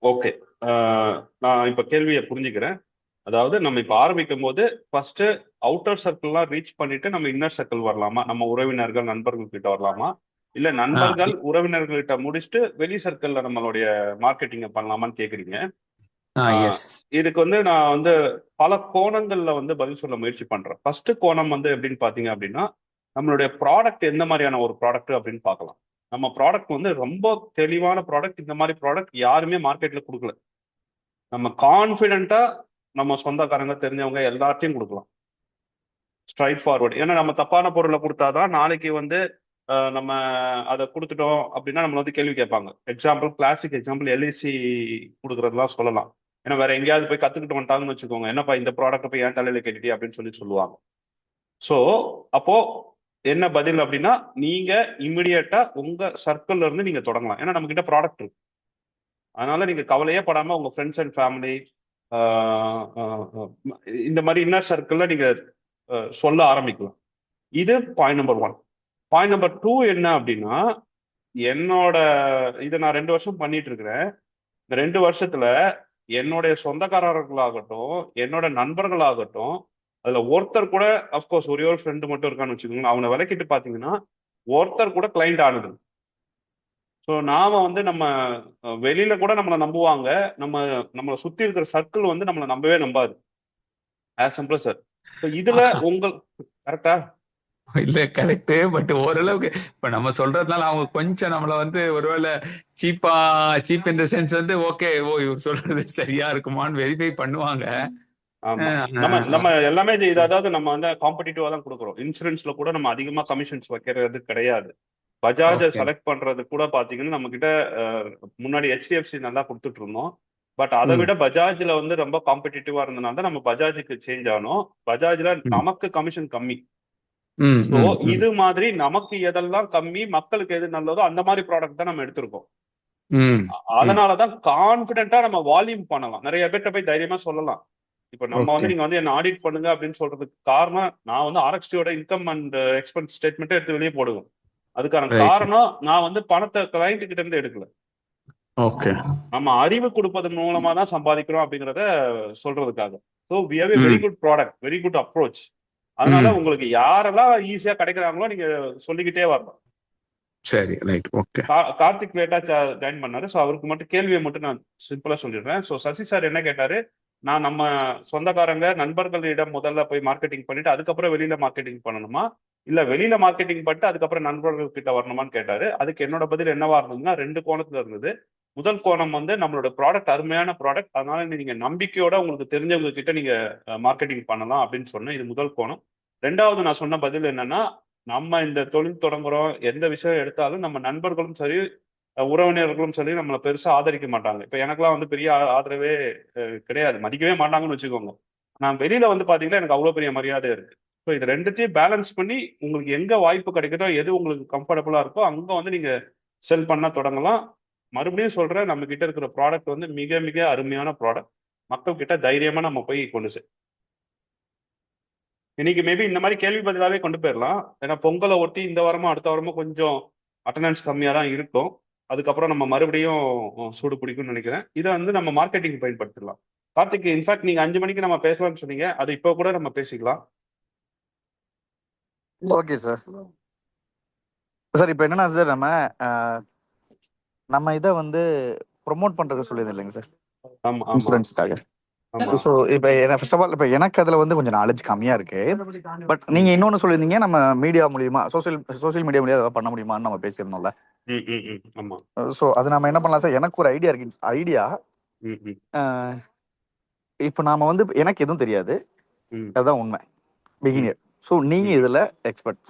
Okay. நான் இப்ப கேள்வியை புரிஞ்சுக்கிறேன். அதாவது நம்ம இப்ப ஆரம்பிக்கும் போது ஃபர்ஸ்ட் அவுட்டர் சர்க்கிள்லாம் ரீச் பண்ணிட்டு நம்ம இன்னர் சர்க்கிள் வரலாமா? நம்ம உறவினர்கள் நண்பர்கள் கிட்ட வரலாமா? இல்ல ஆ நண்பர்கள் உறவினர்கள் கிட்ட முடிச்சுட்டு வெளி சர்க்கிள்ல நம்மளுடைய மார்க்கெட்டிங்க பண்ணலாமான்னு கேக்குறீங்க. ஆஹ் எஸ். இதுக்கு நான் பல கோணங்கள்ல பதில் சொல்ல முயற்சி பண்றேன். ஃபர்ஸ்ட் கோணம் எப்படின்னு பாத்தீங்க அப்படின்னா, நம்மளுடைய ப்ராடக்ட் எந்த மாதிரியான ஒரு ப்ராடக்ட் அப்படின்னு பார்க்கலாம். நம்ம ப்ராடக்ட் ரொம்ப தெளிவான ப்ராடக்ட். இந்த மாதிரி ப்ராடக்ட் யாருமே மார்க்கெட்ல கொடுக்கல. நம்ம கான்பிடென்ட்டா நம்ம சொந்தக்காரங்க தெரிஞ்சவங்க எல்லாத்தையும் கொடுக்கலாம். Straight forward. ஏன்னா நம்ம தப்பான பொருளை கொடுத்தாதான் நாளைக்கு நம்ம அதை கொடுத்துட்டோம் அப்படின்னா நம்மள கேள்வி கேட்பாங்க. எக்ஸாம்பிள், கிளாசிக் எக்ஸாம்பிள் எல்ஐசி கொடுக்கறதுலாம் சொல்லலாம். ஏன்னா வேற எங்கேயாவது போய் கத்துக்கிட்டு வந்துட்டாங்கன்னு வச்சுக்கோங்க, என்னப்பா இந்த ப்ராடக்ட் போய் ஏன் தலையில கேட்டுட்டி அப்படின்னு சொல்லுவாங்க. ஸோ அப்போ என்ன பதில் அப்படின்னா, நீங்க இமிடியட்டா உங்க சர்க்கிள்ல இருந்து நீங்க தொடங்கலாம். ஏன்னா நம்ம கிட்ட ப்ராடக்ட் இருக்கு. அதனால நீங்க கவலையே படாம உங்க ஃப்ரெண்ட்ஸ் அண்ட் ஃபேமிலி இந்த மாதிரி இன்னர் சர்க்கிள்ல நீங்க சொல்ல ஆரம்பிக்கலாம். இது பாயிண்ட் நம்பர் 1. பாயிண்ட் நம்பர் 2 என்ன அப்படின்னா, என்னோட இதை நான் 2 வருஷம் பண்ணிட்டு இருக்கிறேன். இந்த 2 வருஷத்துல என்னுடைய சொந்தக்காரர்களாகட்டும், என்னோட நண்பர்களாகட்டும், அதுல ஒருத்தர் கூட, அப்கோர்ஸ் ஒரே ஒரு ஃப்ரெண்டு மட்டும் இருக்கான்னு வச்சுக்கோங்களேன், அவனை விளக்கிட்டு பாத்தீங்கன்னா ஒருத்தர் கூட கிளைண்ட் ஆனது. ஸோ நாம நம்ம வெளியில கூட நம்மளை நம்புவாங்க. நம்ம நம்மளை சுத்தி இருக்கிற சர்க்கிள் நம்மளை நம்பவே நம்பாது. As simple sir. ஸோ இதுல உங்கள் கரெக்டா? இல்ல கரெக்ட். பட் ஓரளவுக்கு இப்ப நம்ம சொல்றதுனால அவங்க கொஞ்சம் நம்மள ஒருவேளை சீப்பா சீப் இந்த சென்ஸ் ஓகே ஓ இவர் சொல்றது சரியா இருக்குமான்னு வெரிஃபை பண்ணுவாங்க. ஆமா. நம்ம நம்ம எல்லாமே இது, அதாவது நம்ம காம்படிட்டிவா தான் கொடுக்குறோம். இன்சூரன்ஸ்ல கூட நம்ம அதிகமா கமிஷன்ஸ் வைக்கிறது கிடையாது. பஜாஜை ஓகே. செலக்ட் பண்றது கூட பாத்தீங்கன்னா நம்ம கிட்ட முன்னாடி ஹெச்டிஎஃப்சி நல்லா கொடுத்துட்டு இருந்தோம். பட் அதை ம் விட பஜாஜ்ல ரொம்ப காம்படிட்டிவா இருந்தனால தான் நம்ம பஜாஜுக்கு சேஞ்ச் ஆனோம். பஜாஜ்ல ம் நமக்கு கமிஷன் கம்மி. ம் ஸோ ம் ம் இது மாதிரி நமக்கு எதெல்லாம் கம்மி, மக்களுக்கு எது நல்லதோ அந்த மாதிரி ப்ராடக்ட் தான் நம்ம எடுத்திருக்கோம். ம் ம் அதனாலதான் கான்பிடென்ட்டா நம்ம வால்யூம் பண்ணலாம். நிறைய பேர்ட்ட போய் தைரியமா சொல்லலாம். இப்ப நம்ம ஓகே. நீங்க என்ன ஆடிட் பண்ணுங்க அப்படின்னு சொல்றதுக்கு காரணம், நான் ஆர்எக்ஸ்டியோட இன்கம் அண்ட் எக்ஸ்பென்ஸ் ஸ்டேட்மெண்ட்டை எடுத்து வெளியே போடுவேன். அதுக்கான ரைட். காரணம், நான் பணத்தை கிளைண்ட் கிட்ட இருந்து எடுக்கல. ஓகே. நம்ம அறிவு கொடுப்பதன் மூலமா தான் சம்பாதிக்கிறோம் அப்படிங்கிறத சொல்றதுக்காக. So we have a very hmm good product, very good approach. அதனால ம் உங்களுக்கு யாரெல்லாம் ஈஸியா கிடைக்கிறாங்களோ நீங்க சொல்லிக்கிட்டே வரலாம். சரி ரைட். ஓகே. கார்த்திக் லேட்டா ஜாயின் பண்ணாரு. ஸோ அவருக்கு மட்டும் கேள்வியை மட்டும் நான் சிம்பிளா சொல்லிடுறேன். ஸோ சசி சார் என்ன கேட்டாரு, நான் நம்ம சொந்தக்காரங்க நண்பர்களிடம் முதல்ல போய் மார்க்கெட்டிங் பண்ணிட்டு அதுக்கப்புறம் வெளியில மார்க்கெட்டிங் பண்ணணுமா, இல்ல வெளியில மார்க்கெட்டிங் பண்ணிட்டு அதுக்கப்புறம் நண்பர்கள் கிட்ட வரணுமான்னு கேட்டாரு. அதுக்கு என்னோட பதில் என்னவா இருந்ததுன்னா, 2 கோணத்துல இருந்தது. முதல் கோணம் நம்மளோட ப்ராடக்ட் அருமையான ப்ராடக்ட், அதனால நீங்க நம்பிக்கையோட உங்களுக்கு தெரிஞ்சவங்க கிட்ட நீங்க மார்க்கெட்டிங் பண்ணலாம் அப்படின்னு சொன்னேன். இது முதல் கோணம். 2வது நான் சொன்ன பதில் என்னன்னா, நம்ம இந்த தொழில் தொடங்குறோம், எந்த விஷயம் எடுத்தாலும் நம்ம நண்பர்களும் சரி, உறவினர்களும் சரி நம்மளை பெருசா ஆதரிக்க மாட்டாங்க. இப்ப எனக்கெல்லாம் பெரிய ஆதரவே கிடையாது, மதிக்கவே மாட்டாங்கன்னு வச்சுக்கோங்க. நான் வெளியில பாத்தீங்கன்னா எனக்கு அவ்வளவு பெரிய மரியாதை இருக்கு. ஸோ இது ரெண்டுத்தையும் பேலன்ஸ் பண்ணி உங்களுக்கு எங்க வாய்ப்பு கிடைக்குதோ, எது உங்களுக்கு கம்ஃபர்டபுளா இருக்கோ அங்க நீங்க செல் பண்ண தொடங்கலாம். மறுபடியும் சொல்றேன், நம்ம கிட்ட இருக்கிற ப்ராடக்ட் மிக மிக அருமையான ப்ராடக்ட். மக்கள் கிட்ட தைரியமா நம்ம போய் கொண்டு இன்னைக்கு மேபி இந்த மாதிரி கேள்வி பதிலாவே கொண்டு போயிடலாம். ஏன்னா பொங்கலை ஒட்டி இந்த வாரமும் அடுத்த வாரமும் கொஞ்சம் அட்டண்டன்ஸ் கம்மியா தான் இருக்கும். அதுக்கப்புறம் நம்ம மறுபடியும் சூடு பிடிக்கும்னு நினைக்கிறேன். இதை நம்ம மார்க்கெட்டிங் பயன்படுத்திடலாம். கார்த்திக், இன்ஃபேக்ட் நீங்க 5 மணிக்கு நம்ம பேசலாம்னு சொன்னீங்க, அது இப்போ கூட நம்ம பேசிக்கலாம். Okay sir. சார் இப்போ என்னன்னா சார், நம்ம இதை ப்ரொமோட் பண்றது சொல்லியது இல்லைங்க சார், ஆமா ஆமா இன்சூரன்ஸ்க்காக. ஆமா. ஸோ இப்போ ஃபர்ஸ்ட் ஆஃப் ஆல் இப்போ எனக்கு அதில் கொஞ்சம் நாலேஜ் கம்மியா இருக்கு. பட் நீங்க இன்னொன்று சொல்லியிருந்தீங்க, நம்ம மீடியா மூலியமா சோசியல் மீடியா மூலியமா ஏதாவது பண்ண முடியுமான்னு நம்ம பேசியிருந்தோம்ல. ஆமா. ஸோ அது நம்ம என்ன பண்ணலாம் சார், எனக்கு ஒரு ஐடியா இருக்கு. ஐடியா இப்போ நாம எனக்கு எதுவும் தெரியாது, அதுதான் உண்மை, பிகினியர். ஸோ நீங்க இதுல எக்ஸ்பர்ட்.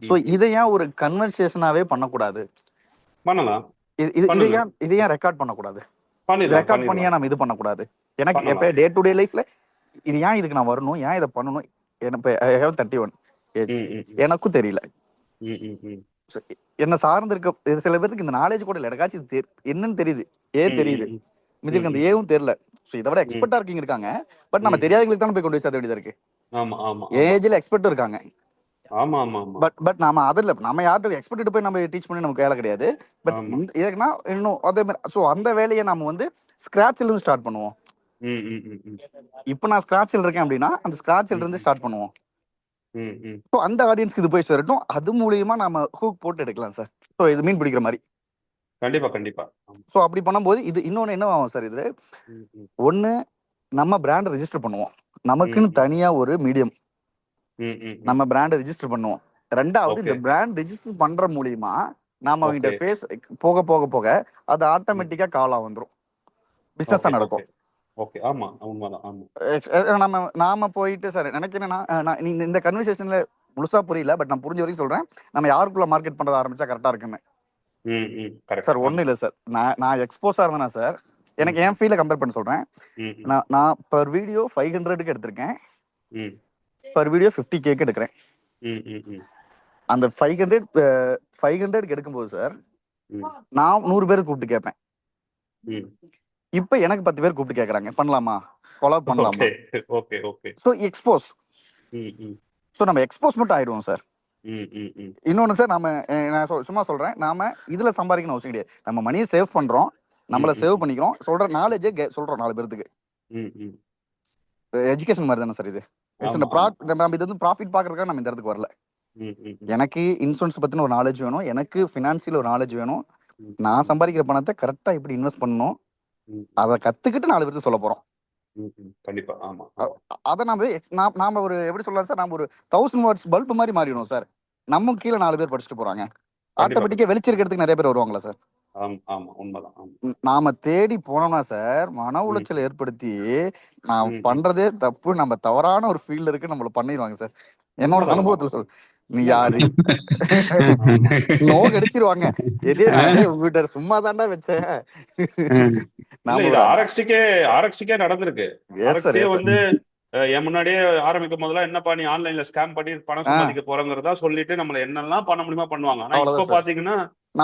ஸோ இதை ஏன் ஒரு கன்வர்சேஷனாவே பண்ணக்கூடாது? பண்ணலாம். இதை ஏன் ரெக்கார்ட் பண்ணக்கூடாது? ரெக்கார்ட் பண்ணியா பண்ணிடலாம். நம்ம இது பண்ணக்கூடாது? எனக்கு எப்ப பண்ணலாம். டே டு டே லைஃப்ல இது ஏன் இதுக்கு நான் வரணும், ஏன் இதை பண்ணணும்? எனக்கு ஐ ஹேவ் 31 ஏஜ், எனக்கும் தெரியல. So, என்ன சார்ந்து இருக்க சில பேருக்கு இந்த நாலேஜ் கூட இல்லை. எனக்காச்சும் என்னன்னு தெரியுது, தெரியுது, மிதிக்கு அந்த ஏவும் தெரியல. ஸோ இதை விட எக்ஸ்பர்ட்டா இருக்கீங்க இருக்காங்க. பட் நம்ம தெரியாதவங்களுக்கு தானே போய் கொண்டு போய் சேர்த்த வேண்டியதா இருக்கு. ஆமா ஆமா. ஏஜ்ல எக்ஸ்பர்ட் இருக்காங்க, ஆமா ஆமா ஆமா பட் நாம அதில் நம்ம யார்கிட்ட எக்ஸ்பர்ட் போய் நம்ம டீச் பண்ணி நமக்கு வேலை கிடையாது. பட் ஆமா. இந்த இதுக்குன்னா இன்னும் அதே மாதிரி ஸோ அந்த வேலையை நம்ம வந்து ஸ்கிராட்ச்ல இருந்து ஸ்டார்ட் பண்ணுவோம். ம் ம் ம் ம் இப்போ நான் ஸ்கிராட்ச்ல இருக்கேன் அப்படின்னா அந்த ஸ்கிராட்ச்ல ம் இருந்து ஸ்டார்ட் பண்ணுவோம். ம் ம். ஸோ அந்த ஆடியன்ஸ்க்கு இது போய் சேரட்டும். அது மூலியமா நம்ம ஹூக் போட்டு எடுக்கலாம் சார். ஸோ இது மீன் பிடிக்கிற மாதிரி. கண்டிப்பா கண்டிப்பா. ஆமா. ஸோ அப்படி பண்ணும்போது இது இன்னொன்று என்ன ஆகும் சார், இது ம் ம் ஒன்று நம்ம பிராண்டை ரெஜிஸ்டர் பண்ணுவோம். ம் நமக்குன்னு ம் தனியா ஒரு மீடியம் ம் ம் ம். நம்ம பிராண்டை ரெஜிஸ்டர் பண்ணுவோம். ரெண்டாவது ஓகே. இந்த பிராண்ட் ரெஜிஸ்டர் பண்ற மூலியமா நாம அவங்ககிட்ட ஓகே ஃபேஸ் போக போக போக அது ம். ஆட்டோமேட்டிக்கா காலா வந்துடும். பிசினஸா ஓகே நடக்கும். Okay okay. ஆமா உண்மைதான். ஆமா. நம்ம நாம போயிட்டு சார் நினைக்கிறேன்னா நீங்க இந்த கன்வர்சேஷன்ல முழுசா புரியல. பட் நான் புரிஞ்ச வரைக்கும் சொல்றேன். நம்ம யாருக்குள்ள மார்க்கெட் பண்றது ஆரம்பிச்சா கரெக்டா இருக்குன்னு. ம் ம். கரெக்ட். சார் ஆமா. ஒன்றும் இல்லை சார். நான் எக்ஸ்போஸா இருந்தேன்னா சார், ம் எனக்கு என் ஃபீல்ட கம்பேர் பண்ண சொல்றேன். ம் ம் நான் பர் வீடியோ 500க்கு எடுத்திருக்கேன். ம் பர் வீடியோ 50K எடுக்கிறேன். ம் ம் ம் அந்த 500க்கு எடுக்கும்போது சார் ம் நான் 100 பேர் கூப்பிட்டு கேட்பேன். ம். இப்போ எனக்கு 10 பேர் கூப்பிட்டு கேட்கறாங்க, பண்ணலாமா, கொலாப் பண்ணலாமா. Okay okay okay. So expose. ம் ம் ஸோ நம்ம எக்ஸ்போஸ் மட்டும் ஆயிடுவோம் சார். ம் ம் ம் இன்னொன்று சார், நான் சும்மா சொல்றேன், நாம இதுல சம்பாதிக்கணும் அவசியம் கிடையாது. நம்ம மணியை சேவ் பண்றோம், நம்மள ம் சேவ் ம் பண்ணிக்கிறோம், சொல்ற நாலேஜே சொல்றோம் 4 பேருக்கு. ம் ம். எஜுகேஷன் மாதிரி தானே சார் இது. ஆமா ஆமா. நம்ம இது வந்து ப்ராஃபிட் பார்க்கறதுக்காக நம்ம இந்த இடத்துக்கு வரல. ம் ம் ம் எனக்கு இன்சூரன்ஸ் பத்தின ஒரு நாலேஜ் வேணும், எனக்கு ஃபினான்சியல் ஒரு நாலேஜ் வேணும். ம் நான் ம் சம்பாதிக்கிற பணத்தை கரெக்டா எப்படி இன்வெஸ்ட் பண்ணணும், ம் அதை கத்துக்கிட்டு 4 பேருக்கு சொல்ல போறோம். ம் ம். கண்டிப்பா. ஆமா அ- ஆமா. அதை நாம ஒரு எப்படி சொல்லலாம் சார், நாம ஒரு 1000 வாட்ஸ் பல்ப் மாதிரி மாறிடும் சார். நம்ம கீழே 4 பேர் படிச்சுட்டு போறாங்க. கண்டிப்பா ஆட்டோமேட்டிக்கா கண்டிப்பா. வெளிச்சிருக்கிறதுக்கு நிறைய பேர் வருவாங்களா சார். ஆமா ஆமா உண்மைதான். ஆமா. நாம தேடி போனோம்னா சார் மன ம் உளைச்சல் ஏற்படுத்தி நான் ம் ம். பண்றதே தப்பு, நம்ம தவறான ஒரு ஃபீல்டு இருக்கு நம்மள பண்ணிடுவாங்க சார். என்னோட உண்மைதான் அனுபவத்தை உண்மைதான். சொல். நீ உண்மைதான். யாரு ஆமா. நோக அடிச்சிருவாங்க. உங்ககிட்ட சும்மா தாண்டா வச்சேன். இல்ல நாம இது ஒரு ஆர்எக்ஸ்டிக்கே நடந்திருக்கு. எஸ் சார், ஆர்எக்ஸ்டியே எஸ் சார். வந்து என் முன்னாடியே ஆரம்பிக்கும் போதெல்லாம் என்னப்பா நீ ஆன்லைன்ல ஸ்கேம் பண்ணி பணம் சம்பாதிக்க போறங்கிறதா சொல்லிட்டு நம்மள என்னெல்லாம் பண்ண முடியுமா பண்ணுவாங்க. ஆனா இப்ப அவ்வளவுதான் சார். பாத்தீங்கன்னா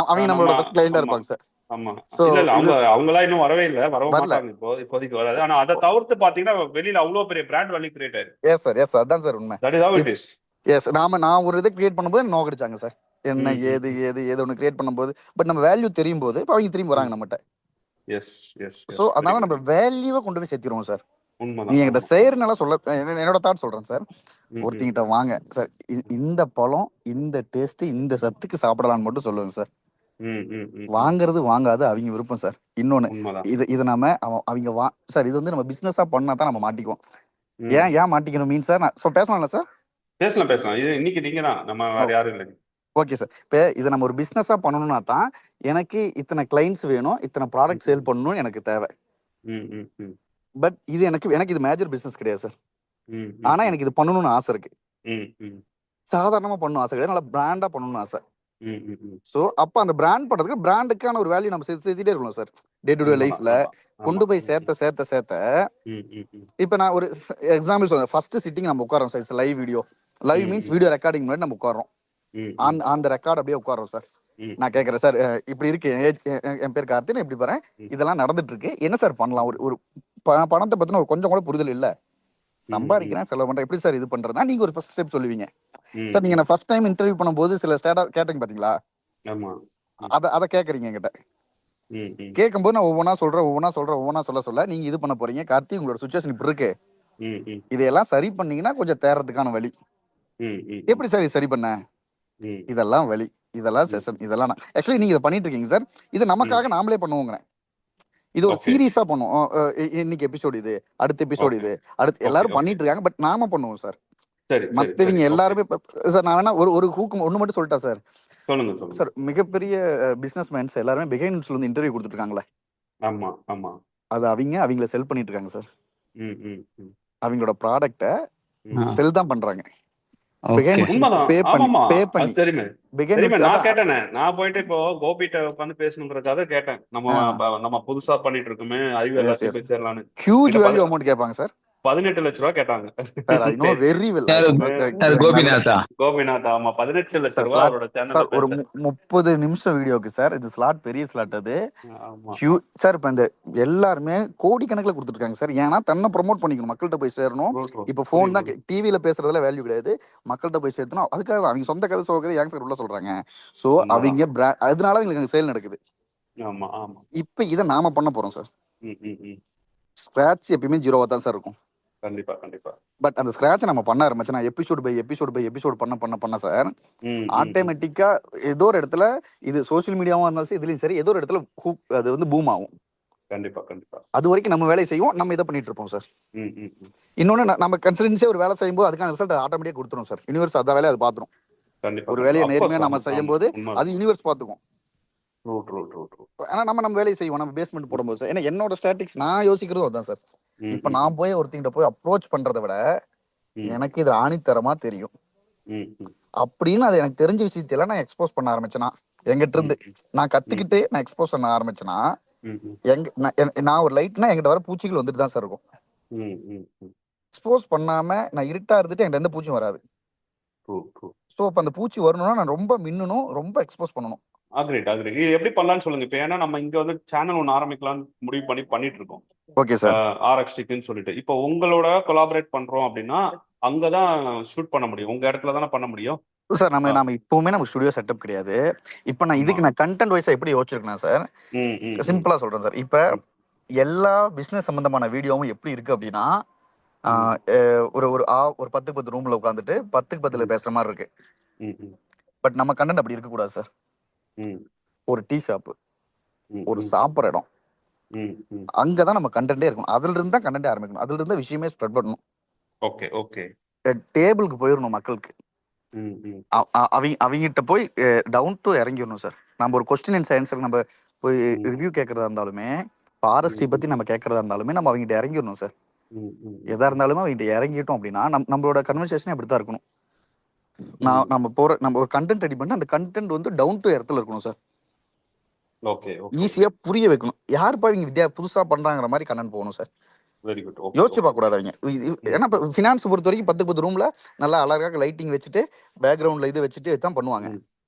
அவங்க நம்ம நம்மளோட ஃபர்ஸ்ட் கிளைண்டா ஆமா இருப்பாங்க சார். ஆமா. சோ இல்ல இல்ல இது அவங்களா இன்னும் வரவே இல்லை, வரவும் வரல. மாட்டாங்க. இப்போதைக்கு வராது. ஆனா அதை தவிர்த்து பாத்தீங்கன்னா வெளியில அவ்வளவு பெரிய பிராண்ட் வேல்யூ கிரியேட் ஆயிருக்கு. எஸ் சார், எஸ் சார், அதான் சார் உண்மை. That is how it is. Yes, நான் ஒரு இதை கிரியேட் பண்ணும்போது நோக அடிச்சாங்க சார். என்ன ம் ம் ஏது ஏது ஏது ஒன்று கிரியேட் பண்ணும்போது, பட் நம்ம வேல்யூ தெரியும் போது இப்போ அவங்க திரும்பி ம். வராங்க நம்மகிட்ட. Yes yes so yes. Very அதனால நம்ம குட். வேல்யூவை கொண்டு போய் சேர்த்திடுவோம் சார். நீ உண்மைதான். என்கிட்ட ஆமா ஆமா. செய்யறதுனால சொல்ல என்னோட தாட் சொல்றேன் சார். ம் ம் ஒருத்திங்கிட்ட வாங்க சார், இந்த பழம் இந்த டேஸ்ட் இந்த சத்துக்கு சாப்பிடலாம்னு மட்டும் சொல்லுங்க சார். ம் ம் ம் ம். வாங்குறது வாங்காது அவங்க விருப்பம் சார். இன்னொன்னு, உண்மைதான். இது நாம அவங்க சார், இது வந்து நம்ம பிசினஸா பண்ணா தான் நம்ம மாட்டிக்குவோம். ம். ஏன் மாட்டிக்கணும் மீன் சார், நான் பேசலாம்ல சார். பேசலாம் பேசலாம். இது இன்னைக்கு நீங்க தான், நம்ம வேற யாரும் இல்லை. Okay sir. இப்போ இதை நம்ம ஒரு பிசினஸா பண்ணணும்னா தான் எனக்கு இத்தனை கிளைண்ட்ஸ் வேணும், இத்தனை ம் ப்ராடக்ட் சேல் ம் பண்ணணும்னு எனக்கு தேவை. ம் ம் ம் பட் இது எனக்கு இது மேஜர் பிசினஸ் கிடையாது சார். ம் ஆனா ம் எனக்கு இது பண்ணணும்னு ஆசை இருக்கு. ம் ம் சாதாரணமா பண்ணணும் ஆசை கிடையாது, நல்லா பிராண்டா பண்ணணும்னு ஆசை. ம் ம் ம். ஸோ அப்போ அந்த பிராண்ட் பண்றதுக்கு பிராண்டுக்கான ஒரு வேல்யூ நம்ம சேர்த்துட்டே இருக்கணும் சார். டே டு டே உண்மைதான் லைஃப்ல ஆமா ஆமா. கொண்டு போய் ம் சேர்த்த சேர்த்த சேர்த்த ம் ம் ம் இப்போ நான் ஒரு எக்ஸாம்பிள் சொல்றேன். ஃபர்ஸ்ட் சிட்டிங் நம்ம உட்காரோம் சார். Live video. லைவ் ம் மீன்ஸ் ம் வீடியோ ரெக்கார்டிங் முன்னாடி நம்ம உட்காரோம். ம் ம் அந்த ரெக்கார்ட் அப்படியே உட்காரோம் சார். ம் நான் கேட்கறேன் சார், இப்படி இருக்கு என் பேர் கார்த்தி, நான் இப்படி பாறேன், ம் இதெல்லாம் நடந்துட்டு இருக்கு, என்ன சார் பண்ணலாம், ஒரு ஒரு பணத்தை பத்தின ஒரு கொஞ்சம் கூட புரிதல் இல்ல, ம் ம் சம்பாதிக்கிறேன் செலவு பண்றேன், எப்படி சார் இது பண்றதுனா நீங்க ஒரு ஃபர்ஸ்ட் ஸ்டெப் சொல்லுவீங்க. ம் சார் நீங்க ம். நான் ஃபர்ஸ்ட் டைம் இன்டர்வியூ பண்ணும்போது சில ஸ்டேட்டா கேட்டீங்க பாத்தீங்களா, ஆமா. ம் அதை கேட்கறீங்க என்கிட்ட. ம் ம் கேட்கும்போது நான் ஒவ்வொன்றா சொல்ல நீங்க இது பண்ண போறீங்க கார்த்தி, உங்களோட சுச்சுவேஷன் இப்படி இருக்கு, ம் ம் இதையெல்லாம் சரி பண்ணீங்கன்னா கொஞ்சம் தேர்றதுக்கான வழி. ம் ம் எப்படி சார் இது சரி பண்ண, ம் இதெல்லாம் வழி, இதெல்லாம் ம் செஷன், இதெல்லாம் ஆக்சுவலி நீங்க இதை பண்ணிட்டு இருக்கீங்க சார், இது ம். நமக்காக நாமளே பண்ணுவோங்கிறேன். இது ஒரு ஓகே சீரியஸா பண்ணுவோம். இன்னைக்கு எபிசோடு இது, அடுத்த எபிசோடு ஓகே இது, அடுத்து ஓகே எல்லாரும் ஓகே. பண்ணிட்டு இருக்காங்க, பட் நாம பண்ணுவோம் சார். சரி சரி சரி. மத்தவங்க ஓகே. எல்லாருமே சார், நான் வேணா ஒரு ஹூக்கு ஒண்ணு மட்டும் சொல்லிட்டா சார். சொல்லுங்க சொல்லுங்க. சார் மிகப்பெரிய பிசினஸ் மேன்ஸ் எல்லாருமே பிகைன்ஸ்ல வந்து இன்டர்வியூ கொடுத்துட்டு இருக்காங்களே, ஆமா ஆமா. அது அவங்கள செல் பண்ணிட்டு இருக்காங்க சார். ம் ம் ம் அவங்களோட ப்ராடக்ட்டை ம். செல் தான் பண்றாங்க. ஓகே. பிகைன்ஸ் உண்மைதான். பே பண்ணி ஆமாமா. பே அது பண்ணி தெரியுமே தெரியுமே. பிகைன்ஸ் நான் கேட்டேனே. நான் போயிட்டு இப்போ கோபிட்ட உட்காந்து பேசணுன்றதுக்காக கேட்டேன். நம்ம புதுசா பண்ணிட்டு இருக்கோமே, அறிவு எஸ் எல்லாத்தையும் எஸ் போய் சேரலான்னு. ஹியூஜ் என்ன வேல்யூ அமௌண்ட் கேட்பாங்க சார். 18 லட்ச ரூபா கேட்டாங்க. Sir I know very well. யாரு யாரு நல்ல கோபிநாத்தா? கோபிநாத், ஆமா 18 லட்ச சார் ரூபா ஸ்லாட் அவரோட சேனல்ல சார் ஒரு பேச. 30 நிமிஷம் வீடியோக்கு சார் இது ஸ்லாட், பெரிய ஸ்லாட் அது. ஆமா சார் இப்போ இந்த எல்லாருமே கோடிக்கணக்கில் கொடுத்துருக்காங்க சார். ஏன்னா தன்னை ப்ரொமோட் பண்ணிக்கணும், மக்கள்கிட்ட போய் சேரணும். ட்ரூ ட்ரூ இப்போ ஃபோன் புரியுது தான், டிவியில பேசுறதுல வேல்யூ கிடையாது, மக்கள்கிட்ட போய் சேர்த்தணும். அதுக்காக அவங்க சொந்த கதை சோகதை ஏங்க சார் உள்ள சொல்றாங்க. ஸோ உண்மைதான். அவங்க அதனால அவங்களுக்கு சேல் நடக்குது. ஆமா ஆமா. இப்போ இதை நாம பண்ண போறோம் சார். ம் ம் ம். ஸ்கிராட்ச் எப்பயுமே ஜீரோவா தான் சார் இருக்கும். கண்டிப்பா கண்டிப்பா. பட் அந்த ஸ்கிராட்ச் நம்ம பண்ண ஆரம்பிச்சோன்னா episode by episode by episode பண்ண சார் ம் ம் ம். ஆட்டோமேட்டிக்கா ஏதோ ஒரு இடத்துல, இது சோஷியல் மீடியாவும் இருந்தாலும் சரி, இதுலயும் சரி, ஏதோ ஒரு இடத்துல அது வந்து பூம் ஆகும். கண்டிப்பா கண்டிப்பா. அது வரைக்கும் நம்ம வேலையை செய்வோம், நம்ம இதை பண்ணிட்டு இருப்போம் சார். ம் ம் ம். இன்னொன்னு நம்ம கன்சிஸ்டன்சியா ஒரு வேலை செய்யும்போது அதுக்கான ரிசல்ட் ஆட்டோமேட்டிக்கா கொடுத்துரும் சார். யூனிவர்ஸ் அந்த வேலையை அது பாத்துரும். கண்டிப்பா ஒரு கண்டிப்பா. வேலையை அப்கோர்ஸ். நேர்மையா நம்ம ஆமா செய்யும் ஆமா போது உண்மை. அது யூனிவர்ஸ் பாத்துக்கும். True true true true. ஆனா நம்ம வேலையை செய்வோம், நம்ம பேஸ்மெண்ட் போடும்போது சார். ஏன்னா என்னோட ஸ்டாட்டிக்ஸ் நான் யோசிக்கிறதும் அதுதான் சார். ம் இப்ப ம் நான் போய் ஒருத்தங்கிட்ட போய் அப்ரோச் பண்றதை விட ம் எனக்கு இது ஆணித்தரமா தெரியும் ம் ம் அப்படின்னு அது எனக்கு தெரிஞ்ச விஷயத்தெல்லாம் நான் எக்ஸ்போஸ் பண்ண ஆரம்பிச்சேன்னா, எங்கிட்ட இருந்து நான் ம் கத்துக்கிட்டு நான் எக்ஸ்போஸ் பண்ண ஆரம்பிச்சேன்னா, ம் ம் நான் ஒரு லைட்னா எங்கிட்ட வர பூச்சிகள் வந்துட்டு தான் சார் இருக்கும். ம் ம் ம். எக்ஸ்போஸ் பண்ணாம நான் இருட்டா இருந்துட்டு என்கிட்ட எந்த பூச்சியும் வராது. True true. ஸோ அப்ப அந்த பூச்சி வரணும்னா நான் ரொம்ப மின்னணும், ரொம்ப எக்ஸ்போஸ் பண்ணணும். Agreed agreed. இது எப்படி பண்ணலாம்னு சொல்லுங்க. இப்போ ஏன்னா நம்ம இங்க வந்து சேனல் ஒன்று ஆரம்பிக்கலாம்னு முடிவு பண்ணிட்டு இருக்கோம். Okay sir. ஆர்எக்ஸ் டிக்குன்னு சொல்லிட்டு. இப்போ உங்களோட கொலாபரேட் பண்றோம் அப்படின்னா அங்கதான் ஷூட் பண்ண முடியும், உங்க இடத்துல தானே பண்ண முடியும். சார் நம்ம இப்பவுமே நம்ம ஸ்டுடியோ செட்டப் கிடையாது. இப்போ நான் ஆமா. இதுக்கு நான் கண்டென்ட் வைஸா எப்படி யோசிச்சிருக்கேன் சார், ம் ம் ம் சிம்பிளா சொல்றேன் சார். இப்ப ம் எல்லா பிசினஸ் சம்பந்தமான வீடியோவும் எப்படி இருக்கு அப்படின்னா, ம் ஒரு ஒரு ஒரு 10 ரூம்ல உட்காந்துட்டு 10 ம் பேசுற மாதிரி இருக்கு. ம் ம் பட் நம்ம கண்டென்ட் அப்படி இருக்க கூடாது சார். ம் ஒரு டீ ஷாப், ம் ஒரு ம் சாப்பிட்ற இடம், ம் ம். அங்கதான் நம்ம கண்டென்ட்டே இருக்கணும். அதுல இருந்து தான் கண்டென்ட் ஆரம்பிக்கணும், அதுல இருந்து விஷயமே ஸ்ப்ரெட் பண்ணணும். Okay okay. டேபிளுக்கு போயிடணும் மக்களுக்கு. ம் ம் அவங்ககிட்ட போய் டவுன் டு இறங்கிடணும் சார். நம்ம ஒரு கொஸ்டின் அண்ட் ஆன்சர் நம்ம போய் ம் ரிவ்யூ கேட்கறதா இருந்தாலுமே, ஃபாரஸ்ட்ரி ம் பத்தி நம்ம கேட்கறதா இருந்தாலுமே நம்ம அவங்ககிட்ட இறங்கிடணும் சார். ம் ம் எதா ம் இருந்தாலுமே அவங்ககிட்ட இறங்கிட்டோம் அப்படின்னா நம்மளோட கன்வர்சேஷன் அப்படித்தான் இருக்கணும். ம். நம்ம ஒரு கண்டென்ட் ரெடி பண்ணி அந்த கண்டென்ட் வந்து டவுன் டு எர்த்ல இருக்கணும் சார். Okay okay. ஈஸியா புரிய வைக்கணும். யாருப்பா இவங்க புதுசா பண்றாங்கிற மாதிரி கண்டென்ட் போகணும் சார். Very good. ஓகே யோசிச்சு ஓகே. பார்க்க கூடாது அவங்க. ம் ஏன்னா ம் ஃபினான்ஸ் பொறுத்த வரைக்கும் 10 ரூம்ல நல்லா அழகாக லைட்டிங் வச்சுட்டு பேக்ரவுண்ட்ல இது வச்சுட்டு தான் பண்ணுவாங்க. ம்.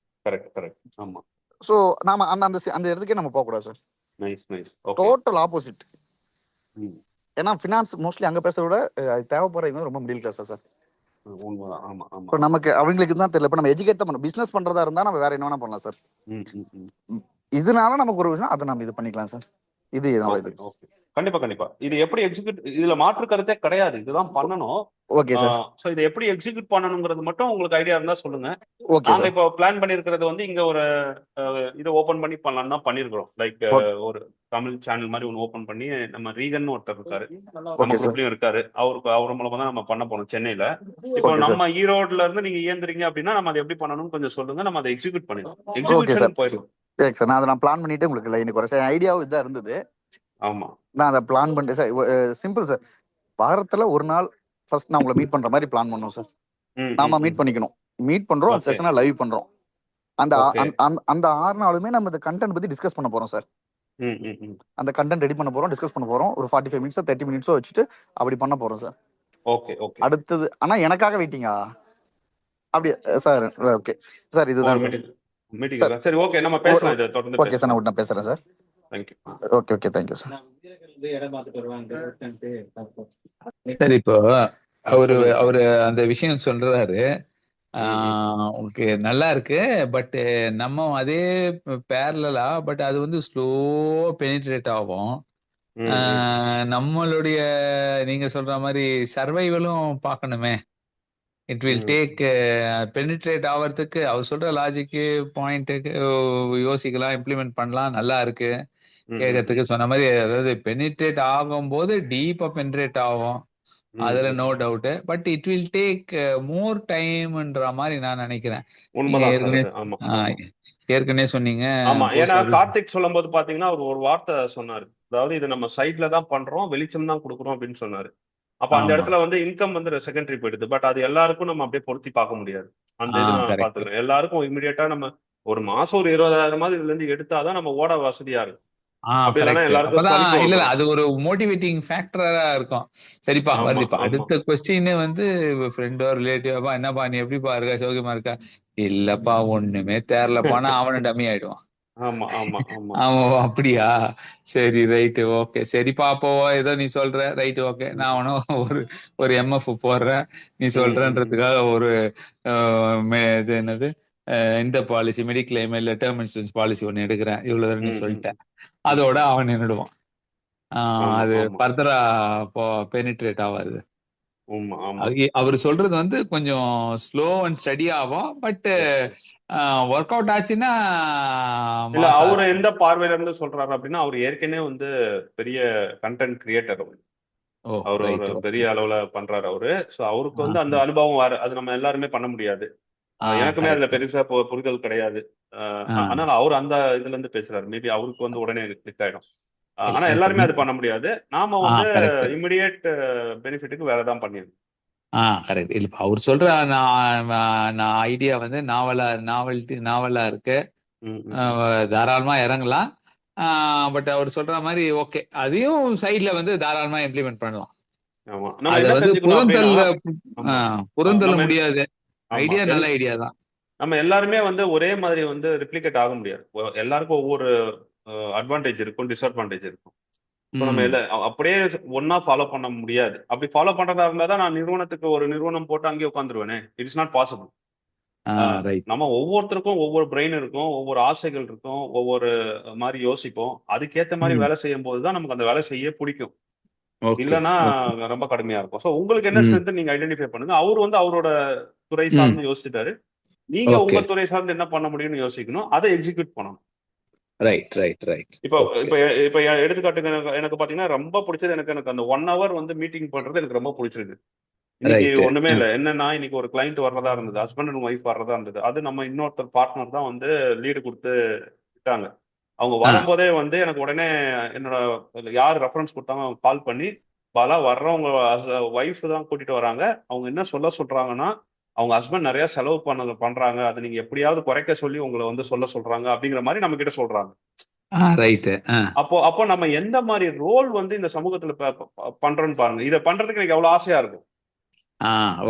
Correct correct. ஆமா. ஸோ நாம அந்த அந்த அந்த இடத்துக்கே நம்ம போகக்கூடாது sir. Nice nice. Okay. Total opposite. ம். ஏன்னா ஃபினான்ஸ் மோஸ்ட்லி அங்க பேசுறத விட அது தேவைப்படுறவங்க ரொம்ப மிடில் கிளாஸ் சார். உண்மைதான். ஆமா ஆமா. இப்போ நமக்கு அவங்களுக்கு தான் தெரியல. இப்போ நம்ம எஜுகேட் தான் பண்ணணும். பிசினஸ் பண்றதா இருந்தா நம்ம வேற என்ன வேணா பண்ணலாம் சார். ம் ம் ம். இதனால நமக்கு ஒரு விஷயம் அதை நம்ம இது பண்ணிக்கலாம் சார். இது என்னோட ஓகே இது. ஓகே. கண்டிப்பா கண்டிப்பா. இது எப்படி எக்ஸிக்யூட், இதுல மாற்று கருத்தே கிடையாது, இதுதான் பண்ணணும். Okay sir. சோ இதை எப்படி எக்ஸிக்யூட் பண்ணணுங்கிறது மட்டும் உங்களுக்கு ஐடியா இருந்தா சொல்லுங்க. ஓகே நாங்க சார். இப்போ பிளான் பண்ணிருக்கிறது வந்து இங்க ஒரு இதை ஓபன் பண்ணி பண்ணலாம் தான் பண்ணிருக்கிறோம். லைக் ஒரு தமிழ் சேனல் மாதிரி ஒன்று ஓபன் பண்ணி, நம்ம ரீகன் ஒருத்தர் இருக்காரு, நம்ம ஓகே சார். குரூப்லயும் இருக்காரு, அவர் மூலமா தான் நம்ம பண்ண போறோம் சென்னையில. இப்போ ஓகே சார். நம்ம ஈரோட்ல இருந்து நீங்க இயங்குறீங்க அப்படின்னா நம்ம அதை எப்படி பண்ணணும்னு கொஞ்சம் சொல்லுங்க, நம்ம அதை எக்ஸிக்யூட் பண்ணிடலாம். Okay execution sir. போயிடும். சரி சார், நான் அதை பிளான் பண்ணிட்டு உங்களுக்கு லைனுக்கு வரேன் சார். ஐடியாவும் இதாக இருந்தது, ஆமா. நான் அதை பிளான் பண்ணிட்டேன் சார். Simple sir. வாரத்துல ஒரு நாள் ஃபர்ஸ்ட் நான் உங்களை மீட் பண்ற மாதிரி பிளான் பண்ணோம் சார். ம் நாம ம் மீட் பண்ணிக்கணும். மீட் பண்றோம், அந்த ஓகே செஷனை லைவ் பண்றோம். அந்த ஓகே. அந்த 6 நாளுமே நம்ம இந்த கண்டென்ட் பத்தி டிஸ்கஸ் பண்ண போறோம் சார். ம் ம் ம். அந்த கண்டென்ட் ரெடி பண்ண போறோம், டிஸ்கஸ் பண்ண போறோம். ஒரு 45 மினிட்ஸோ 30 மினிட்ஸோ வச்சுட்டு அப்படி பண்ண போறோம் சார். Okay okay. அடுத்தது ஆனா எனக்காக வெயிட்டிங்கா அப்படி சார்? ஓகே சார், இதுதான் சார். மீட்டிங் சார் இருக்கா? சரி ஓகே, நம்ம பேசலாம், இதை தொடர்ந்து ஓகே சார், பேசலாம். நான் பேசுறேன் sir. Thank you. Okay okay, thank you sir. சரி, இப்போ அவரு சொல்லுங்க. அவரு அந்த விஷயம் சொல்றாரு. ம் ம் ஓகே, நல்லா இருக்கு. பட் நம்ம அதே பேரலா, பட் அது வந்து ஸ்லோ பெனிட்ரேட் ஆகும். ம் ம் நம்மளுடைய நீங்க சொல்ற மாதிரி சர்வைவலும் பார்க்கணுமே. இட் வில் ம் டேக் பெனிட்ரேட் ஆகிறதுக்கு அவர் சொல்ற லாஜிக்கு பாயிண்ட்டுக்கு யோசிக்கலாம், இம்ப்ளிமெண்ட் பண்ணலாம். நல்லா இருக்கு ம் ம் கேட்கறதுக்கு. சொன்ன மாதிரி அதாவது பெனிட்ரேட் ஆகும்போது டீப்பா பெனிட்ரேட் ஆகும், ம் அதுல ம். No doubt. But it will take more டைம்ன்ற மாதிரி நான் நினைக்கிறேன். நீங்க உண்மைதான் சார் ஏற்கனவே அது. ஆமா ஆமா ஏற்கனவே சொன்னீங்க ஆமா. ஏன்னா போஸ்ட் கார்த்திக் சொல்லும் போது பாத்தீங்கன்னா அவர் ஒரு வார்த்தை சொன்னாரு, அதாவது இது நம்ம சைட்ல தான் பண்றோம், வெளிச்சம் தான் கொடுக்குறோம் அப்படின்னு சொன்னாரு. அப்ப அந்த ஆமா. இடத்துல வந்து இன்கம் வந்து செகண்டரி போயிடுது. பட் அது எல்லாருக்கும் நம்ம அப்படியே பொருத்தி பார்க்க முடியாது. அந்த இது நான் கரெக்ட். பாத்துக்கிறேன். எல்லாருக்கும் இமிடியேட்டா நம்ம ஒரு மாசம் ஒரு 20,000 இதுல இருந்து எடுத்தாதான் நம்ம ஓட வசதியா இருக்கு. அப்படி இல்லைன்னா கரெக்ட். எல்லாருக்கும் அப்பதான் சலிப்பு இல்ல வந்துடும். அது ஒரு மோட்டிவேட்டிங் ஃபேக்டரா இருக்கும். சரிப்பா ஆமா வருது. இப்ப ஆமா அடுத்த கொஸ்டின் வந்து ஃப்ரெண்டோ ரிலேட்டிவா என்னப்பா நீ எப்படிப்பா இருக்க சௌக்கியமா இருக்கா, இல்லப்பா ஒண்ணுமே தேரலப்பானா அவனு டம்மி ஆயிடுவான். ஆமா ஆமா ஆமா. அவன் அப்படியா, சரி ரைட்டு ஓகே சரிப்பா அப்போ ஏதோ நீ சொல்ற ரைட்டு ஓகே ம், நான் அவனும் ஒரு ஒரு எம்எஃப் போடுறேன் நீ ம், ம், ம், சொல்றன்றதுக்காக ஒரு இது என்னது இந்த பாலிசி மெடிக்ளைம் இல்ல டேர்ம் இன்சூரன்ஸ் பாலிசி ஒன்னு எடுக்கிறேன் இவ்வளவு தூரம் நீ ம், ம், சொல்லிட்ட, ம். அதோட அவன் நின்றுடுவான். ஆமா அது ஆமா ஃபர்தரா பெனிட்ரேட் ஆகாது. ஆமா ஆமா. அவர் சொல்றது வந்து கொஞ்சம் ஸ்லோ அண்ட் ஸ்டடி ஆகும், but yes yes. Work out ஆச்சுன்னா இல்ல மாசா அவரு இருக்கும். எந்த பார்வையில இருந்து சொல்றாரு அப்படின்னா, அவர் ஏற்கனவே வந்து பெரிய கண்டென்ட் கிரியேட்டர். ஓ அவர் ஒரு ரைட் பெரிய ஓகே. அளவுல பண்றாரு அவரு. சோ அவருக்கு வந்து அந்த அனுபவம் அது நம்ம எல்லாருமே பண்ண முடியாது. எனக்குமே அதுல கரெக்ட். பெருசா புரிதல் கிடையாது. அதனால அவர் அந்த இதுல இருந்து பேசுறாரு. மேபி அவருக்கு வந்து உடனே கிளிக் ஆயிடும். இல்ல ஆனா இப்ப எல்லாருமே அது பண்ண முடியாது. நாம வந்து கரெக்ட். இமிடியேட் பெனிஃபிட்டுக்கு வேற ஏதாவது பண்ணிடணும். கரெக்ட். இல்ல இப்ப அவர் சொல்ற நான் ஐடியா வந்து நாவலா இருக்கு. ம், ம், ம். தாராளமா இறங்கலாம். பட் அவர் சொல்ற மாதிரி ஓகே அதையும் சைட்ல வந்து தாராளமா இம்ப்ளிமெண்ட் பண்ணலாம். ஆமா. நம்ம அத என்ன வந்து செஞ்சுக்கணும் அப்படின்னா, ஆமா. புறந்தள்ள நம்ம முடியாது. ஆமா. ஐடியா நல்ல ஐடியா தான். நம்ம எல்லாருமே வந்து ஒரே மாதிரி வந்து ரிப்ளிகேட் ஆக முடியாது. எல்லாருக்கும் ஒவ்வொரு அட்வான்டேஜ் இருக்கும், டிஸ்அட்வான்டேஜ் இருக்கும். இப்போ நம்ம ம் அப்படியே ஒன்னா ஃபாலோ பண்ண முடியாது. அப்படி ஃபாலோ பண்றதா இருந்தா தான் நான் நிறுவனத்துக்கு ஒரு நிறுவனம் போட்டு அங்கேயே உட்காந்துருவேனே. It's not possible. ரைட். நம்ம ஒவ்வொருத்தருக்கும் ஒவ்வொரு பிரெயின் இருக்கும், ஒவ்வொரு ஆசைகள் இருக்கும், ஒவ்வொரு மாதிரி யோசிப்போம். அதுக்கேத்த மாதிரி ம் வேலை செய்யும் போது தான் நமக்கு அந்த வேலை செய்ய பிடிக்கும். ஓகே இல்லைன்னா ஓகே. ரொம்ப கடுமையா இருக்கும். ஸோ உங்களுக்கு என்ன ம் ஸ்ட்ரென்த் நீங்க ஐடென்டிஃபை பண்ணுங்க. அவரு வந்து அவரோட துறை ம் சார்ந்து யோசிச்சுட்டாரு. நீங்க உங்க ஓகே. துறை சார்ந்து என்ன பண்ண முடியும்னு யோசிக்கணும். அதை எக்ஸிக்யூட் பண்ணணும். Right right right. இப்போ ஓகே. இப்போ இப்போ எடுத்துக்காட்டுக்கு எனக்கு பாத்தீங்கன்னா ரொம்ப பிடிச்சது எனக்கு அந்த 1 hour வந்து மீட்டிங் பண்றது எனக்கு ரொம்ப பிடிச்சிருக்கு. இன்னைக்கு ரைட். ஒண்ணுமே இல்லை. என்னன்னா இன்னைக்கு ஒரு கிளைண்ட் வர்றதா இருந்தது, ஹஸ்பண்ட் அண்ட் ஒய்ஃப் வர்றதா இருந்தது. அது நம்ம இன்னொருத்தர் பார்ட்னர் தான் வந்து லீடு கொடுத்து விட்டாங்க. அவங்க வரும்போதே வந்து எனக்கு உடனே என்னோட யார் ரெஃபரன்ஸ் கொடுத்தாங்க அவங்க கால் பண்ணி பல வர்றவங்க ஒய்ஃப் தான் கூட்டிட்டு வராங்க. அவங்க என்ன சொல்றாங்கன்னா அவங்க ஹஸ்பண்ட் நிறைய செலவு பண்றாங்க, அதை நீங்க எப்படியாவது குறைக்க சொல்லி உங்களை வந்து சொல்றாங்க அப்படிங்கிற மாதிரி நம்ம கிட்ட சொல்றாங்க. ரைட். அப்போ அப்போ நம்ம எந்த மாதிரி ரோல் வந்து இந்த சமூகத்துல பண்றோம்னு பாருங்க. இதை பண்றதுக்கு எனக்கு எவ்வளவு ஆசையா இருக்கும்.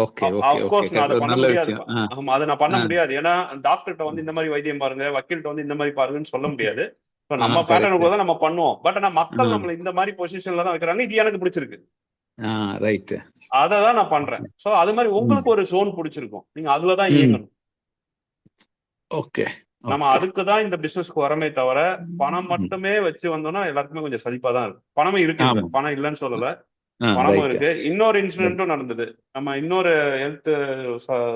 Okay okay okay. அப்கோர்ஸ் நான் அதை ஒரு பண்ண நல்ல முடியாது. விஷயம். ஆமா, அதை நான் பண்ண முடியாது. ஏன்னா டாக்டர்கிட்ட வந்து இந்த மாதிரி வைத்தியம் பாருங்க, வக்கீல்கிட்ட வந்து இந்த மாதிரி பாருங்கன்னு சொல்ல முடியாது. நம்ம கரெக்ட். பேட்டர்னுக்குள்ள தான் நம்ம பண்ணுவோம். பட் ஆனா மக்கள் நம்மள இந்த மாதிரி பொசிஷன்ல தான் வைக்கிறாங்க. இது எனக்கு பிடிச்சிருக்கு. ரைட். அதை தான் நான் பண்றேன். சோ அது மாதிரி உங்களுக்கு ஒரு ஜோன் பிடிச்சிருக்கும். நீங்க அதுலதான் இயங்கணும். ஓகே நம்ம ஓகே. அதுக்கு தான் இந்த பிசினஸ்க்கு வரமே தவிர பணம் மட்டுமே வச்சு வந்தோம்னா எல்லாருக்குமே கொஞ்சம் சலிப்பா தான் இருக்கும். பணமே இருக்கு, இப்ப ஆமா. பணம் இல்லைன்னு சொல்லல, பணமும் ரைட். இருக்கு. இன்னொரு இன்சிடென்ட்டும் நடந்தது. நம்ம இன்னொரு ஹெல்த்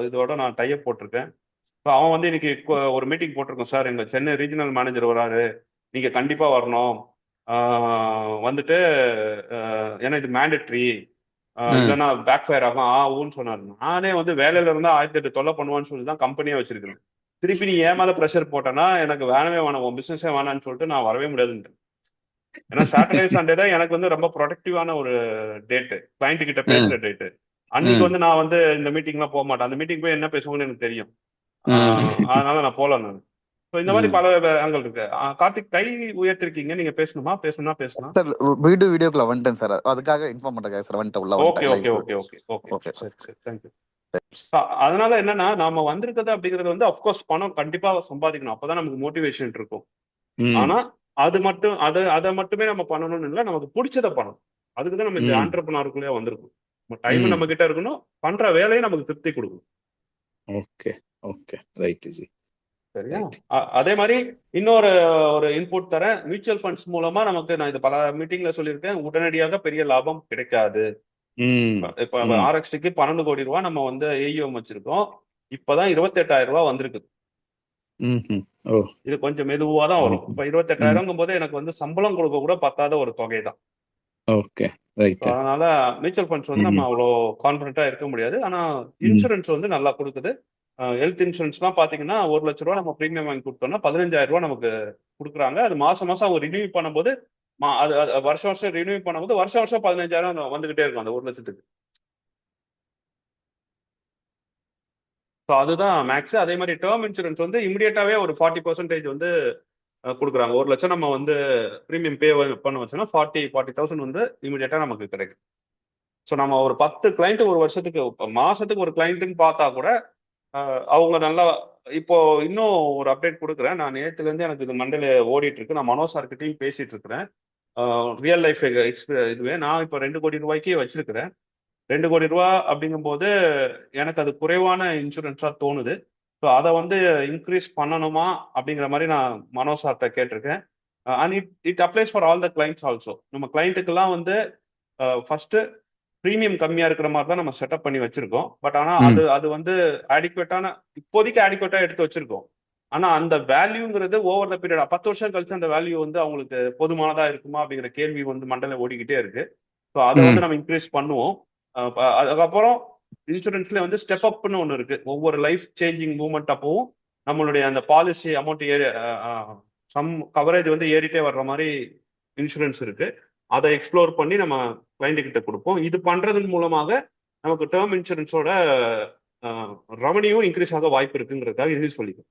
இதோட நான் டைப் போட்டிருக்கேன். இப்போ அவன் வந்து இன்னைக்கு ஒரு மீட்டிங் போட்டிருக்கோம் சார், எங்க சென்னை ரீஜனல் மேனேஜர் வராரு, நீங்க கண்டிப்பா வரணும், வந்துட்டு ஏன்னா இது மேண்டட்ரி, இல்லைன்னா பேக் ஃபயர் ஆகும் ஆகும்னு சொன்னாரு. நானே வந்து வேலையில இருந்தா 1008 தொல்லை பண்ணுவான்னு சொல்லி தான் கம்பெனியே வச்சிருக்கேன். திருப்பி நீ ஏன் மேல ப்ரெஷர் போட்டேன்னா எனக்கு வேணவே வேணாம், உன் பிசினஸே வேணான்னு சொல்லிட்டு நான் வரவே முடியாதுன்ட்டு. ஏன்னா சாட்டர்டே சண்டே தான் எனக்கு வந்து ரொம்ப ப்ரொடக்டிவான ஒரு டேட்டு, கிளைண்ட் கிட்ட பேசுற டேட்டு. அன்னைக்கு வந்து நான் வந்து இந்த மீட்டிங்லாம் போக மாட்டேன். அந்த மீட்டிங் போய் என்ன பேசுவோம்னு எனக்கு தெரியும். அதனால நான் போல நான். இந்த மாதிரி பல ஆங்கிள் இருக்கு. கார்த்திக் கை உயர்த்திருக்கீங்க, நீங்க பேசணுமா? பேசணும்னா பேசலாம். சார் வீடியோக்குள்ள வந்துட்டேன் சார், அதுக்காக இன்ஃபார்ம் பண்றேன் சார், வந்துட்டேன் உள்ள ஓகே வந்துட்டேன் okay live. Okay okay okay okay சரி சரி, தேங்க்யூ. அதனால என்னன்னா நாம வந்திருக்கிறது அப்படிங்கிறது வந்து அப்கோர்ஸ் பணம் கண்டிப்பா சம்பாதிக்கணும், அப்பதான் நமக்கு மோட்டிவேஷன் இருக்கும். ஆனா அது மட்டும் அதை மட்டுமே நம்ம பண்ணணும்னு இல்லை, நமக்கு பிடிச்சதை பண்ணணும். அதுக்குதான் நம்ம இந்த ஆண்டர்பிரனருக்குள்ளே வந்திருக்கோம். நம்ம டைம் நம்ம கிட்ட இருக்கணும், பண்ற வேலையை நமக்கு திருப்தி கொடுக்கணும். Okay okay right G. சரியா? அதே மாதிரி இன்னொரு ஒரு இன்புட் தரேன். மியூச்சுவல் ஃபண்ட்ஸ் மூலமா நமக்கு, நான் இது பல மீட்டிங்ல சொல்லியிருக்கேன், உடனடியாக பெரிய லாபம் கிடைக்காது. இப்ப ஆர்எக்ஸ்டிக்கு 12 கோடி ரூபாய் நம்ம வந்து ஏஇஎம் வச்சிருக்கோம். இப்பதான் 28,000 ரூபாய் வந்திருக்கு. இது கொஞ்சம் மெதுவா தான் வரும். இப்ப 28,000 போது எனக்கு வந்து சம்பளம் கொடுக்க கூட பத்தாத ஒரு தொகை தான். Okay right. அதனால மியூச்சுவல் ஃபண்ட்ஸ் வந்து நம்ம அவ்வளோ கான்பிடண்டா இருக்க முடியாது. ஆனா இன்சூரன்ஸ் வந்து நல்லா கொடுக்குது. ஹெல்த் இன்சூரன்ஸ் எல்லாம் பாத்தீங்கன்னா 1,00,000 ரூபாய் நம்ம பிரீமியம் வாங்கி கொடுத்தோம்னா 15,000 ரூபாய் நமக்கு கொடுக்குறாங்க. அது மாசம் மாசம் அவங்க ரினியூ பண்ணும்போது அது வருஷம் வருஷம் ரினியூ பண்ணும்போது வருஷம் வருஷம் 15,000 வந்துகிட்டே இருக்கும் அந்த 1,00,000க்கு. ஸோ அதுதான் மேக்ஸ். அதே மாதிரி டேர்ம் இன்சூரன்ஸ் வந்து இமிடியேட்டாவே ஒரு 40% வந்து கொடுக்குறாங்க. 1 லட்சம் நம்ம வந்து ப்ரீமியம் பே பண்ண வச்சோம்னா 40,000 வந்து இமீடியட்டா நமக்கு கிடைக்கும். ஸோ நம்ம ஒரு 10 கிளைண்ட் ஒரு வருஷத்துக்கு மாசத்துக்கு ஒரு கிளைண்ட்னு பார்த்தா கூட அவங்க நல்லா இப்போ இன்னும் ஒரு அப்டேட் கொடுக்குறேன். நான் நேத்துல இருந்து எனக்கு இது மண்டல ஓடிட்டு இருக்கு. நான் மனோஜ் சார்கிட்டையும் பேசிட்டு இருக்கிறேன். ரியல் லைஃப் இதுவே நான் இப்போ 2 கோடி ரூபாய்க்கே வச்சிருக்கிறேன். 2 கோடி ரூபா அப்படிங்கும்போது எனக்கு அது குறைவான இன்சூரன்ஸா தோணுது. ஸோ அதை வந்து இன்க்ரீஸ் பண்ணணுமா அப்படிங்கிற மாதிரி நான் மனோஜ் சார்கிட்ட கேட்டிருக்கேன். And it applies for all the clients also. நம்ம கிளைண்ட்டுக்கெல்லாம் வந்து ஃபர்ஸ்ட் ப்ரீமியம் கம்மியா இருக்கிற மாதிரி தான் நம்ம செட்டப் பண்ணி வச்சிருக்கோம். பட் ஆனா அது வந்து ஆடிக்குவேட்டான இப்போதைக்கு ஆடிக்குவேட்டா எடுத்து வச்சிருக்கோம். ஆனா அந்த வேல்யூங்கிறது ஓவர் த பீரியட் 10 வருஷம் கழிச்சு அந்த வேல்யூ வந்து அவங்களுக்கு போதுமானதா இருக்குமா அப்படிங்கிற கேள்வி வந்து மண்டல ஓடிக்கிட்டே இருக்கு. ஸோ அதை வந்து நம்ம இன்க்ரீஸ் பண்ணுவோம். அதுக்கப்புறம் இன்சூரன்ஸ்ல வந்து ஸ்டெப் அப்னு ஒன்று இருக்கு. ஒவ்வொரு லைஃப் சேஞ்சிங் மூவ்மெண்ட் அப்பவும் நம்மளுடைய அந்த பாலிசி அமௌண்ட் சம் கவரேஜ் வந்து ஏறிட்டே வர்ற மாதிரி இன்சூரன்ஸ் இருக்கு. அதை எக்ஸ்ப்ளோர் பண்ணி நம்ம கிளைண்ட் கிட்ட கொடுப்போம். இது பண்றதன் மூலமாக நமக்கு டேர்ம் இன்சூரன்ஸோட ரெவன்யூ இன்க்ரீஸ் ஆக வாய்ப்பு இருக்குங்கிறதுக்காக இது சொல்லிக்கிறேன்.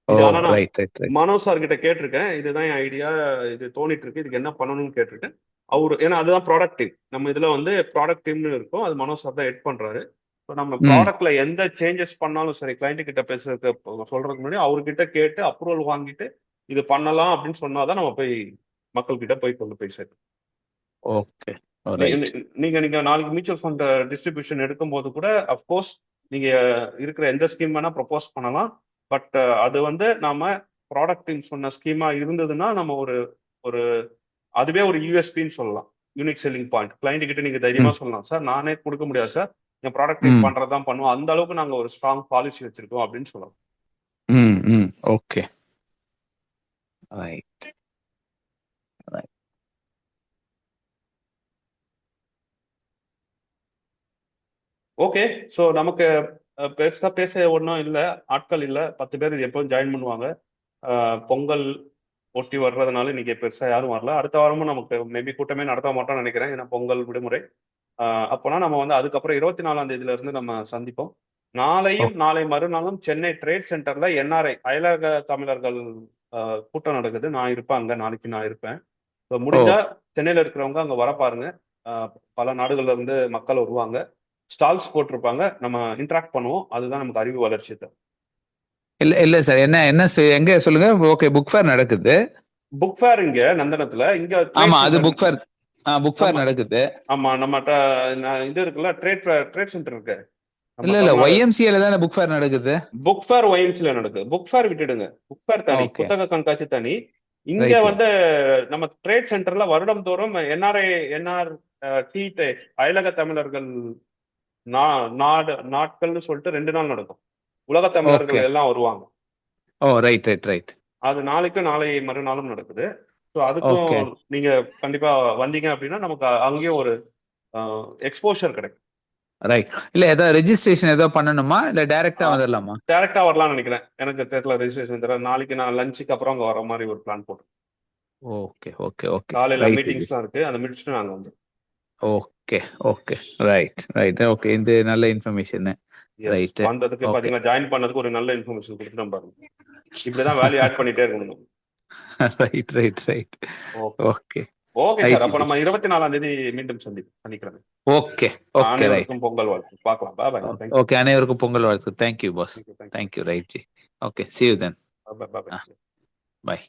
இது ஆனா நான் மனோஜ் சார் கிட்ட கேட்டிருக்கேன். இதுதான் என் ஐடியா, இது தோணிட்டு இருக்கு, இதுக்கு என்ன பண்ணணும்னு கேட்டிருக்கேன். அவரு ஏன்னா அதுதான் ப்ராடக்ட் டீம். நம்ம இதுல வந்து ப்ராடக்ட் டீம்னு இருக்கும். அது மனோஜ் சார் தான் ஹெட் பண்றாரு. ஸோ நம்ம ப்ராடக்ட்ல எந்த சேஞ்சஸ் பண்ணாலும் சரி, கிளைண்ட் கிட்ட பேசுறதுக்கு சொல்றதுக்கு முன்னாடி அவர்கிட்ட கேட்டு அப்ரூவல் வாங்கிட்டு இது பண்ணலாம் அப்படின்னு சொன்னாதான் நம்ம போய் மக்கள் கிட்ட போய் கொண்டு போய் சேர்க்கணும். ஓகே. நீங்க நாளைக்கு மியூச்சுவல் ஃபண்ட் டிஸ்ட்ரிபியூஷன் எடுக்கும் போது கூட அஃப்கோர்ஸ் நீங்க இருக்கிற எந்த ஸ்கீம் வேணா ப்ரொபோஸ் பண்ணலாம். பட் அது வந்து நாம ப்ராடக்ட் டீம் சொன்ன ஸ்கீமா இருந்ததுன்னா நம்ம ஒரு அதுவே ஒரு யூஎஸ்பின்னு சொல்லலாம், யூனிக் செல்லிங் பாயிண்ட். கிளைண்ட் கிட்ட நீங்க தைரியமா சொல்லலாம், சார் நானே கொடுக்க முடியாது சார், என் ப்ராடக்ட் டீம் பண்றதுதான் பண்ணுவோம், அந்த அளவுக்கு நாங்க ஒரு ஸ்ட்ராங் பாலிசி வச்சிருக்கோம் அப்படின்னு சொல்லலாம். Okay right. ஓகே. ஸோ நமக்கு பெருசா பேச ஒன்றும் இல்லை, ஆட்கள் இல்லை, 10 பேர் எப்போதும் ஜாயின் பண்ணுவாங்க. பொங்கல் ஒட்டி வர்றதுனால இன்னைக்கு பெருசா யாரும் வரல. அடுத்த வாரமும் நமக்கு மேபி கூட்டமே நடத்த மாட்டோம்னு நினைக்கிறேன், ஏன்னா பொங்கல் விடுமுறை. அப்போனா நம்ம வந்து அதுக்கப்புறம் 24ஆம் தேதியில இருந்து நம்ம சந்திப்போம். நாளையும் நாளை மறுநாளும் சென்னை ட்ரேட் சென்டர்ல என்ஆர்ஐ அயலக தமிழர்கள் கூட்டம் நடக்குது. நான் இருப்பேன் அங்க, நாளைக்கு நான் இருப்பேன். முடிஞ்சா சென்னையில இருக்கிறவங்க அங்க வர பாருங்க. பல நாடுகள்ல இருந்து மக்கள் வருவாங்க, ஸ்டால்ஸ் போட்டிருப்பாங்க, நம்ம இன்டராக்ட் பண்ணுவோம். அதுதான் நமக்கு அறிவு வளர்ச்சி தரும். இல்ல சார், என்ன எங்க சொல்லுங்க. ஓகே, புக் ஃபேர் நடக்குது. புக் ஃபேர் இங்க நந்தனத்துல, இங்க ஆமா அது புக் ஃபேர் நடக்குது. ஆமா நம்மகிட்ட இது இருக்குல்ல, ட்ரேட் சென்டர் இருக்கு. இல்ல YMCA தானே புக் ஃபேர் நடக்குது. புக் ஃபேர் YMCA நடக்குது. புக் ஃபேர் விட்டுடுங்க, புக் ஃபேர் தனி, புத்தக கண்காட்சி தனி. இங்க வந்து நம்ம ட்ரேட் சென்டர்ல வருடம் தோறும் அயலக தமிழர்கள் நாட்கள்னு சொல்லிட்டு 2 நாள் நடக்கும். உலக தமிழர்கள் எல்லாம் வருவாங்க. அது நாளைக்கும் நாளை மறுநாளும் நடக்குது. ஸோ அதுக்கும் நீங்க கண்டிப்பா வந்தீங்க அப்படின்னா நமக்கு அங்கேயும் ஒரு எக்ஸ்போஷர் கிடைக்கும். ரைட். இல்ல ஏதாவது ரெஜிஸ்ட்ரேஷன் ஏதோ பண்ணணுமா, இல்ல டைரக்டா வந்துடலாமா? டைரக்டா வரலாம்னு நினைக்கிறேன், எனக்கு தெரியல ரெஜிஸ்ட்ரேஷன் தெரியல. நாளைக்கு நான் லஞ்சுக்கு அப்புறம் அங்க வர மாதிரி ஒரு பிளான் போட்டு. ஓகே. காலையில மீட்டிங்ஸ்லாம் இருக்கு, அதை முடிச்சுட்டு நாங்க வந்து. Okay right. ஓகே, இந்த நல்ல இன்ஃபர்மேஷன். ரைட். வந்ததுக்கு பாத்தீங்கன்னா ஜாயின் பண்ணதுக்கு ஒரு நல்ல இன்ஃபர்மேஷன் கொடுத்துட்டோம் பாருங்க. இப்படிதான் வேல்யூ ஆட் பண்ணிட்டே இருக்கணும். ரைட். ஓகே சார், அப்ப நம்ம 24ஆம் தேதி மீண்டும் சந்திக்கிறேன். Okay right. பொங்கல் வாழ்த்து. பார்க்கலாம். பாய். ஓகே, அனைவருக்கும் பொங்கல் வாழ்த்து. Thank you boss. Thank you. Right G. Okay, see you then. Bye. Bye.